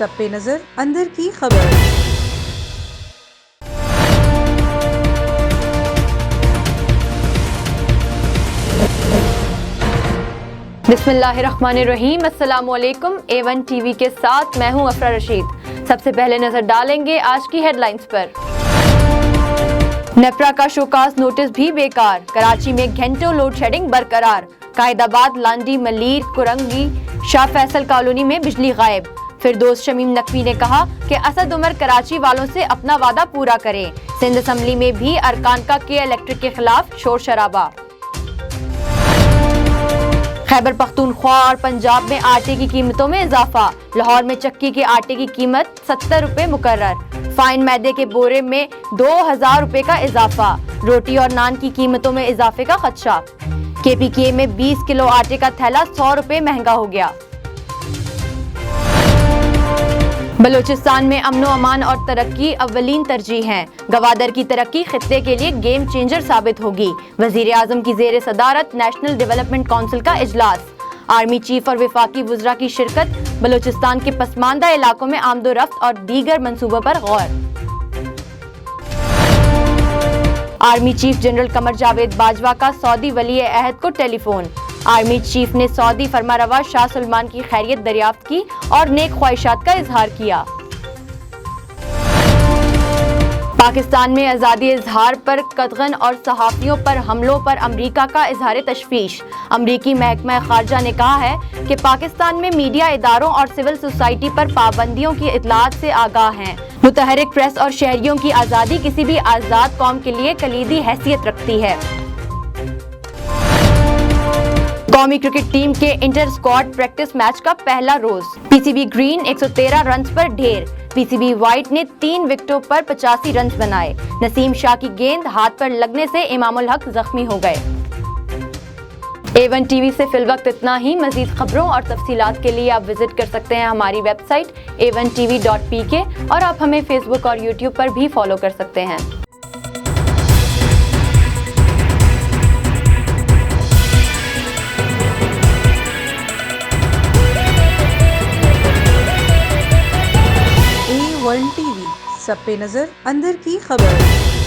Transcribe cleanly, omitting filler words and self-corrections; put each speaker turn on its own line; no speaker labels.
सब पे नजर अंदर की खबर।
बिस्मिल्लाहिर्रहमानिर्रहीम। अस्सलामुअलैकुम। A1 टीवी के साथ मैं हूं अफरा रशीद। सबसे पहले नजर डालेंगे आज की हेडलाइंस पर। नेफ्रा का शोकास नोटिस भी बेकार, कराची में घंटों लोड शेडिंग बरकरार। कायदाबाद, लांडी, मलीर, कुरंगी, शाह फैसल कॉलोनी में बिजली गायब। फिरदौस शमीम नकवी ने कहा कि असद उमर कराची वालों से अपना वादा पूरा करें। सिंध असम्बली में भी अरकान का के इलेक्ट्रिक के खिलाफ शोर शराबा। खैबर पख्तूनख्वा और पंजाब में आटे की कीमतों में इजाफा। लाहौर में चक्की के आटे की कीमत 70 रुपए मुकर्रर। फाइन मैदे के बोरे में 2000 रुपए का इजाफा। रोटी और नान की कीमतों में इजाफे का खदशा। KPKA में 20 किलो आटे का थैला 100 रुपए महंगा हो गया। बलूचिस्तान में अमनो अमान और तरक्की अव्वलीन तरजीह हैं। गवादर की तरक्की खित्ते के लिए गेम चेंजर साबित होगी। वजीर आजम की जेर सदारत नेशनल डेवलपमेंट काउंसिल का इजलास। आर्मी चीफ और विफाकी वुज़रा की शिरकत। बलूचिस्तान के पसमानदा इलाकों में आमदोरफ्त और दीगर मंसूबों पर गौर। Army chief general Qamar Javed Bajwa का सऊदी वली अहद को टेलीफोन। आर्मी चीफ ने सऊदी फरमारवा शाह सलमान की खैरियत दरियाफ्त की और नेक ख्वाहिशात का इजहार किया। पाकिस्तान में आज़ादी इजहार पर कतगन और सहाफ़ियों पर हमलों पर अमरीका का इजहार तशवीश। अमरीकी महकमा खारजा ने कहा है कि पाकिस्तान में मीडिया इदारों और सिविल सोसाइटी पर पाबंदियों की इतलात से आगाह हैं। मुतहरिक प्रेस और शहरियों की आज़ादी किसी भी आज़ाद कौम के लिए कलीदी हैसियत रखती है। कौमी क्रिकेट टीम के इंटर स्क्वाड प्रैक्टिस मैच का पहला रोज। PCB ग्रीन 113 रन पर ढेर। PCB वाइट ने 3 विकेटों पर 85 रन बनाए। नसीम शाह की गेंद हाथ पर लगने से इमामुल हक जख्मी हो गए। A1 टीवी से फिलवक्त इतना ही। मजीद खबरों और तफसीलात के लिए आप विजिट कर सकते हैं हमारी वेबसाइट a1tv.pk और आप हमें फेसबुक और यूट्यूब पर भी फॉलो कर सकते हैं।
A1 टीवी सब पे नजर अंदर की खबर।